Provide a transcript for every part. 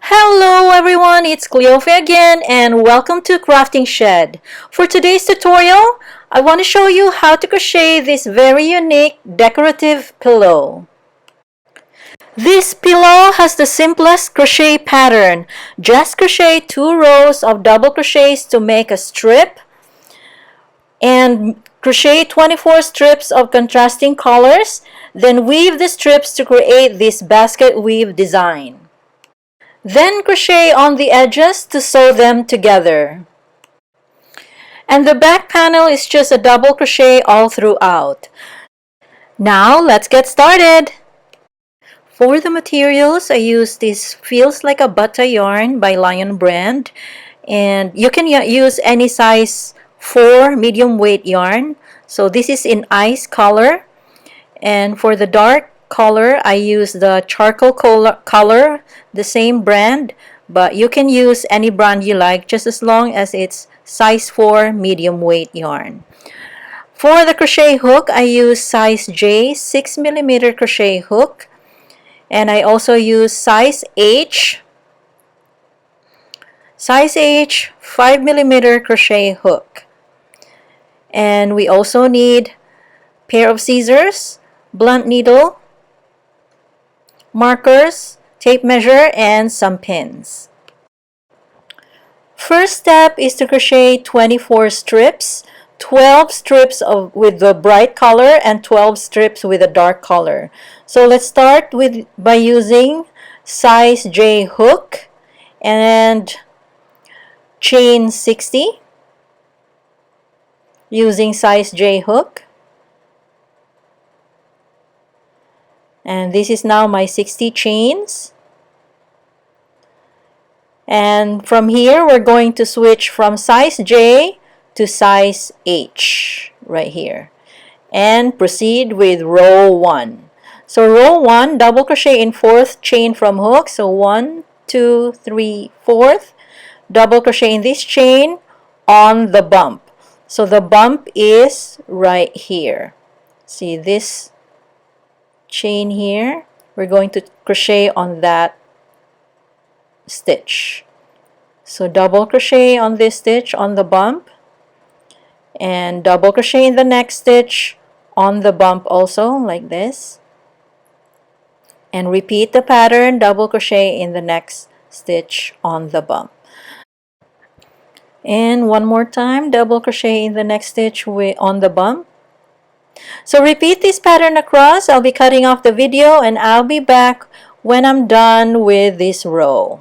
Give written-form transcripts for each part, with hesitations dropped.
Hello everyone, it's Cleofe again and welcome to Crafting Shed. For today's tutorial, I want to show you how to crochet this very unique decorative pillow. This pillow has the simplest crochet pattern. Just crochet 2 rows of double crochets to make a strip and crochet 24 strips of contrasting colors, then weave the strips to create this basket weave design. Then crochet on the edges to sew them together. And the back panel is just a double crochet all throughout. Now let's get started! For the materials, I use this Feels Like a Butter yarn by Lion Brand. And you can use any size 4 medium weight yarn. So this is in ice color. And for the dark color, I use the charcoal color, the same brand, but you can use any brand you like just as long as it's size 4 medium weight yarn. For the crochet hook, I use size J 6mm crochet hook, and I also use size H 5mm crochet hook. And we also need pair of scissors, blunt needle, markers, tape measure, and some pins. First step is to crochet 24 strips, 12 strips with the bright color and 12 strips with a dark color. So let's start by using size J hook and chain 60 using size J hook. And this is now my 60 chains. And from here, we're going to switch from size J to size H right here. And proceed with row 1. So row 1, double crochet in 4th chain from hook. So 1, 2, 3, 4th. Double crochet in this chain on the bump. So the bump is right here. See this chain here? We're going to crochet on that stitch. So double crochet on this stitch on the bump, and double crochet in the next stitch on the bump also, like this, and repeat the pattern, double crochet in the next stitch on the bump, and one more time, double crochet in the next stitch on the bump. So repeat this pattern across. I'll be cutting off the video and I'll be back when I'm done with this row.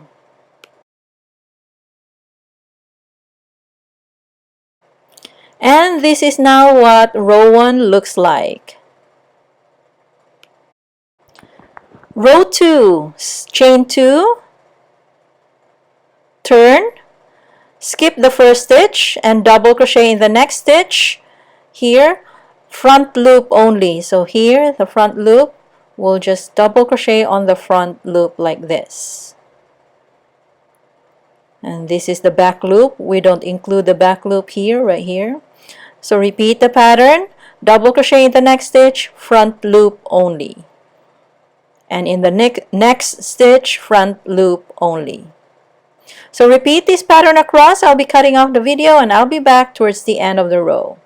And this is now what row 1 looks like. Row 2, chain 2, turn, skip the first stitch and double crochet in the next stitch. Here, front loop only. So here, the front loop, we'll just double crochet on the front loop like this. And this is the back loop. We don't include the back loop here, right here. So repeat the pattern, double crochet in the next stitch, front loop only. And in the next stitch, front loop only. So repeat this pattern across. I'll be cutting off the video and I'll be back towards the end of the row.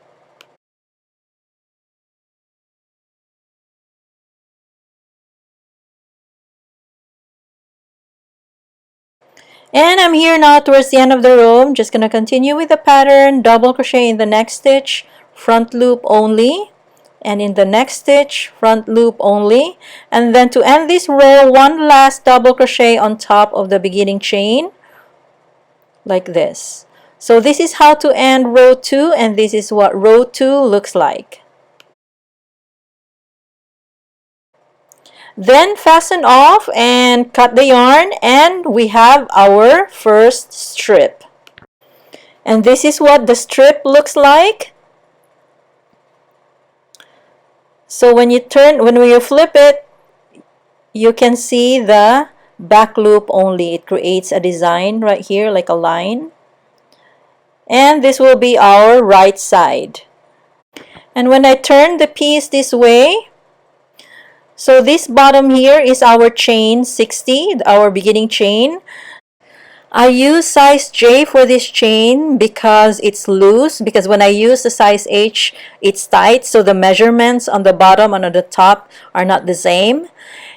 And I'm here now towards the end of the row. I'm just going to continue with the pattern, double crochet in the next stitch, front loop only, and in the next stitch, front loop only. And then to end this row, one last double crochet on top of the beginning chain, like this. So this is how to end row 2, and this is what row 2 looks like. Then fasten off and cut the yarn, and we have our first strip. And this is what the strip looks like. So when you flip it, you can see the back loop only. It creates a design right here like a line. And this will be our right side. And when I turn the piece this way, So this bottom here is our chain 60, our beginning chain. I use size J for this chain because it's loose, because when I use the size H, it's tight, so the measurements on the bottom and on the top are not the same.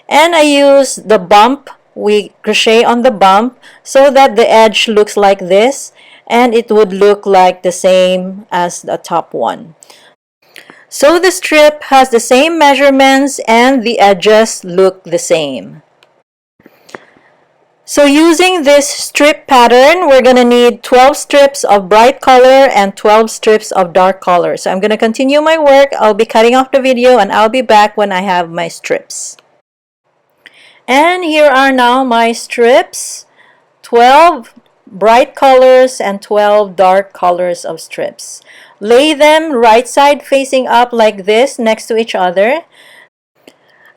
And I use the bump, we crochet on the bump so that the edge looks like this, and it would look like the same as the top one. So the strip has the same measurements and the edges look the same. So using this strip pattern, we're going to need 12 strips of bright color and 12 strips of dark color. So I'm going to continue my work. I'll be cutting off the video and I'll be back when I have my strips. And here are now my strips. 12 bright colors and 12 dark colors of strips. Lay them right side facing up like this next to each other.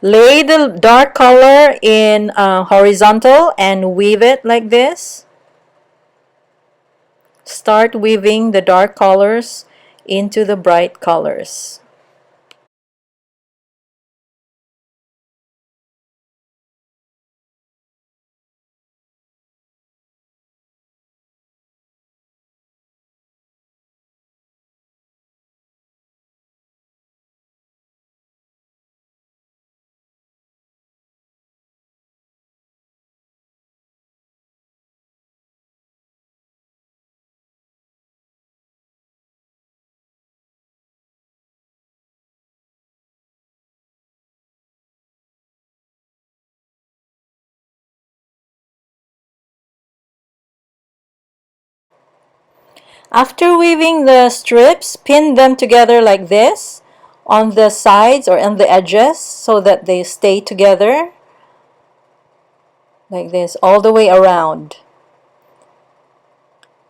Lay the dark color in horizontal and weave it like this. Start weaving the dark colors into the bright colors. After weaving the strips, pin them together like this on the sides or on the edges so that they stay together like this all the way around.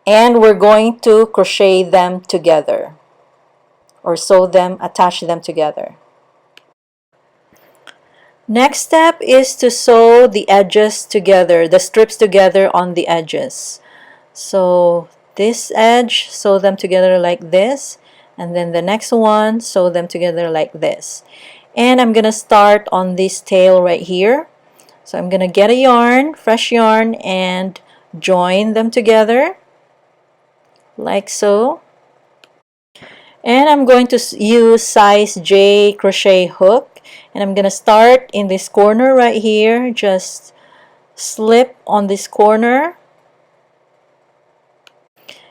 And we're going to crochet them together or sew them, attach them together. Next step is to sew the edges together, the strips together on the edges. So this edge, sew them together like this, and then the next one, sew them together like this. And I'm gonna start on this tail right here. So I'm gonna get a yarn, fresh yarn, and join them together like so. And I'm going to use size J crochet hook, and I'm gonna start in this corner right here. Just slip on this corner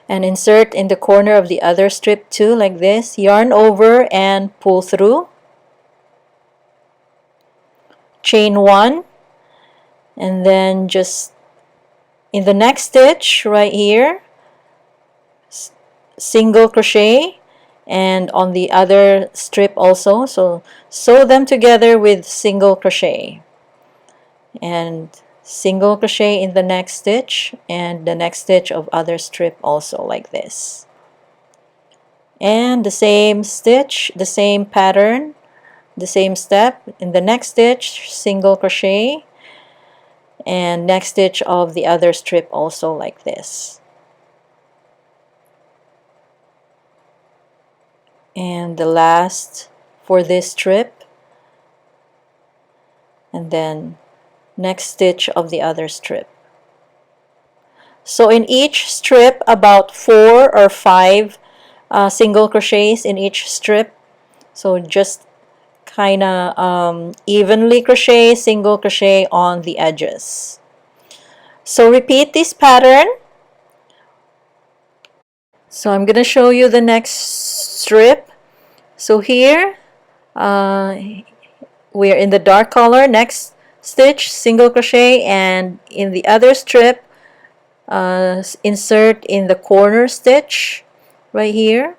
and insert in the corner of the other strip too, like this. Yarn over and pull through. Chain one, and then just in the next stitch right here, single crochet, and on the other strip also. So sew them together with single crochet, and single crochet in the next stitch, and the next stitch of other strip also like this. And the same stitch, the same pattern, the same step. In the next stitch, single crochet, and next stitch of the other strip also like this. And the last for this strip, and then next stitch of the other strip. So in each strip, about 4 or 5 single crochets in each strip. So just kind of evenly crochet, single crochet on the edges. So repeat this pattern. So I'm going to show you the next strip. So here we're in the dark color. Next stitch, single crochet, and in the other strip, insert in the corner stitch right here.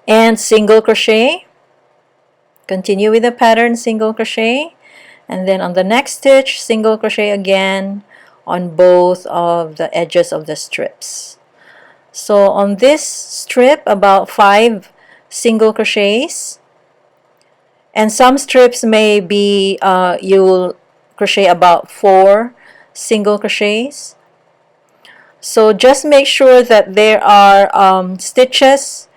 And single crochet. Continue with the pattern, single crochet, and then on the next stitch, single crochet again on both of the edges of the strips. So on this strip, about 5 single crochets, and some strips may be you'll crochet about 4 single crochets. So just make sure that there are stitches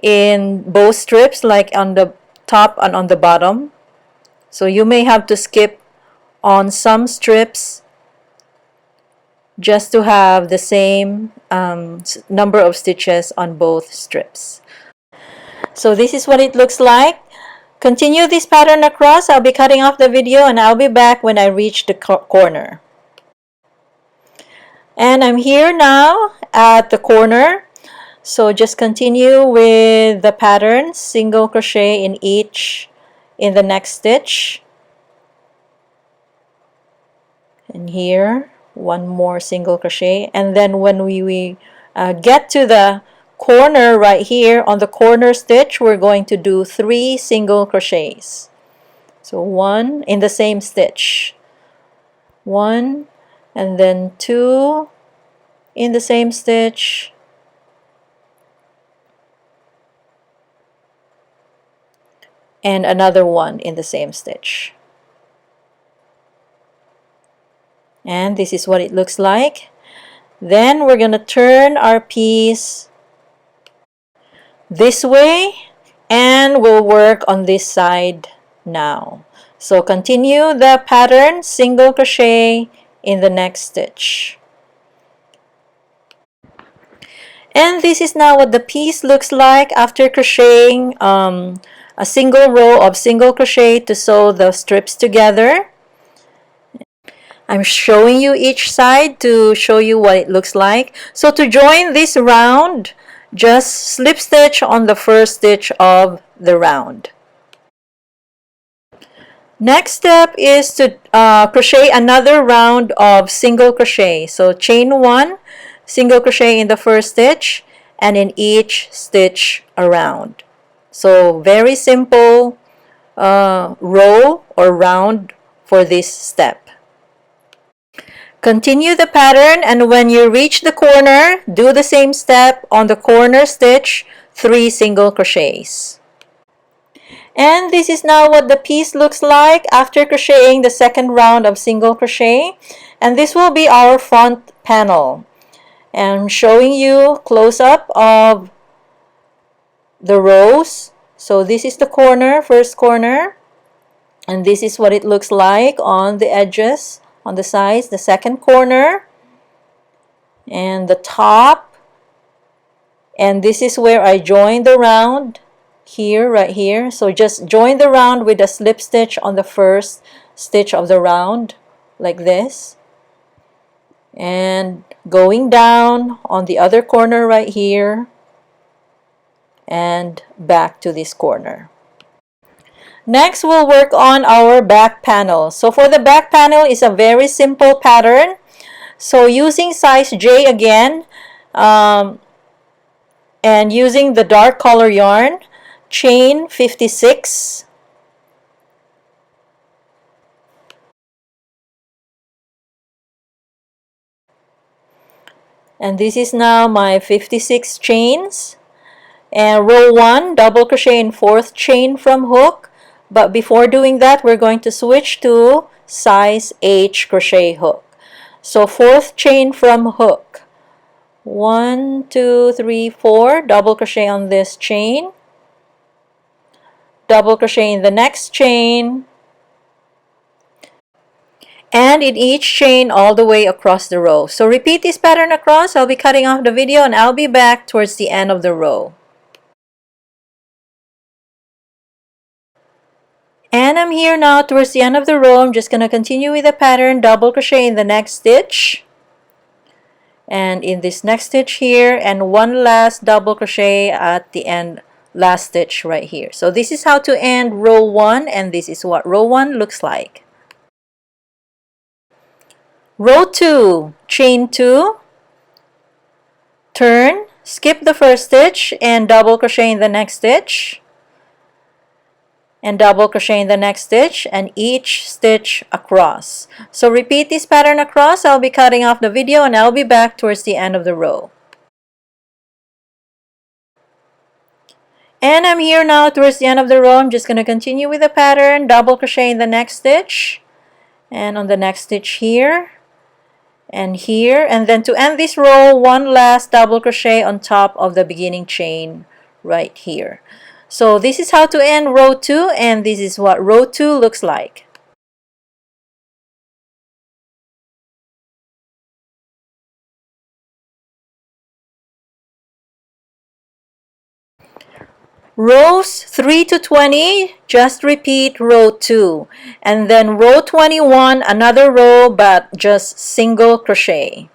in both strips, like on the top and on the bottom. So you may have to skip on some strips just to have the same number of stitches on both strips. So this is what it looks like. Continue this pattern across. I'll be cutting off the video and I'll be back when I reach the corner. And I'm here now at the corner. So just continue with the pattern, single crochet in the next stitch. And here, one more single crochet. And then when we get to the corner right here on the corner stitch, we're going to do 3 single crochets. So 1 in the same stitch, 1, and then 2 in the same stitch, and another 1 in the same stitch. And this is what it looks like. Then we're going to turn our piece this way and we'll work on this side now. So continue the pattern, single crochet in the next stitch. And this is now what the piece looks like after crocheting a single row of single crochet to sew the strips together. I'm showing you each side to show you what it looks like. So to join this round, just slip stitch on the first stitch of the round. Next step is to crochet another round of single crochet. So chain 1, single crochet in the first stitch and in each stitch around. So very simple row or round for this step. Continue the pattern, and when you reach the corner, do the same step on the corner stitch, 3 single crochets. And this is now what the piece looks like after crocheting the second round of single crochet. And this will be our front panel. And I'm showing you close up of the rows. So this is the corner, first corner. And this is what it looks like on the edges, on the sides, the second corner, and the top. And this is where I join the round here, right here. So just join the round with a slip stitch on the first stitch of the round, like this. And going down on the other corner right here, and back to this corner. Next, we'll work on our back panel. So for the back panel is a very simple pattern. So using size J again, and using the dark color yarn, chain 56. And this is now my 56 chains. And row 1, double crochet in 4th chain from hook. But before doing that, we're going to switch to size H crochet hook. So 4th chain from hook. 1, 2, 3, 4, double crochet on this chain. Double crochet in the next chain. And in each chain all the way across the row. So repeat this pattern across. I'll be cutting off the video and I'll be back towards the end of the row. And I'm here now towards the end of the row. I'm just going to continue with the pattern, double crochet in the next stitch. And in this next stitch here, and one last double crochet at the end, last stitch right here. So this is how to end row 1, and this is what row 1 looks like. Row 2, chain 2, turn, skip the first stitch, and double crochet in the next stitch. And double crochet in the next stitch, and each stitch across. So repeat this pattern across. I'll be cutting off the video and I'll be back towards the end of the row. And I'm here now towards the end of the row. I'm just going to continue with the pattern, double crochet in the next stitch, and on the next stitch here, and here, and then to end this row, one last double crochet on top of the beginning chain right here. So this is how to end row 2, and this is what row 2 looks like. Rows 3 to 20, just repeat row 2, and then row 21, another row but just single crochet.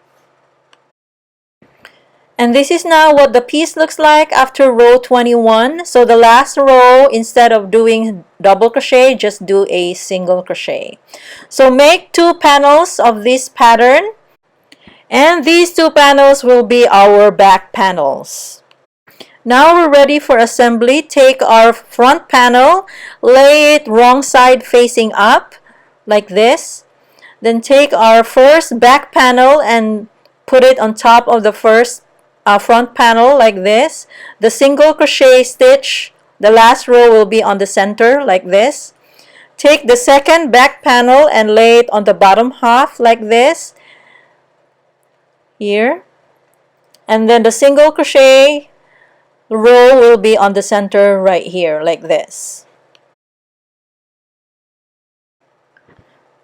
And this is now what the piece looks like after row 21. So the last row, instead of doing double crochet, just do a single crochet. So make 2 panels of this pattern, and these 2 panels will be our back panels. Now we're ready for assembly. Take our front panel, lay it wrong side facing up like this. Then take our first back panel and put it on top of the first front panel like this. The single crochet stitch, the last row will be on the center like this. Take the second back panel and lay it on the bottom half like this here, and then the single crochet row will be on the center right here like this.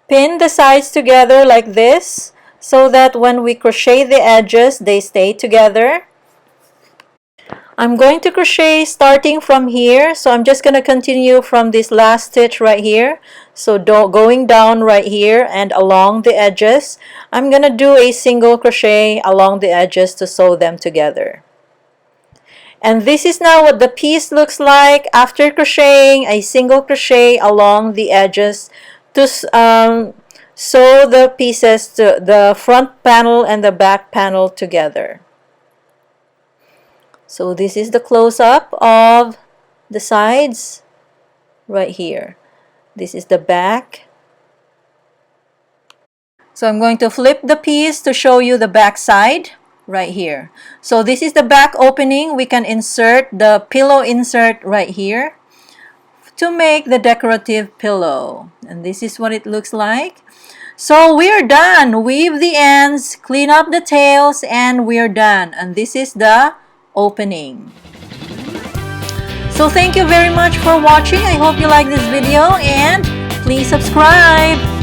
Pin the sides together like this so that when we crochet the edges, they stay together. I'm going to crochet starting from here, so I'm just going to continue from this last stitch right here. So going down right here and along the edges, I'm going to do a single crochet along the edges to sew them together. And this is now what the piece looks like after crocheting a single crochet along the edges to sew the pieces, to the front panel and the back panel together. So this is the close-up of the sides right here. This is the back. So I'm going to flip the piece to show you the back side right here. So this is the back opening. We can insert the pillow insert right here to make the decorative pillow. And this is what it looks like. So we're done. Weave the ends, clean up the tails, and we're done. And this is the opening. So thank you very much for watching. I hope you like this video, and please subscribe.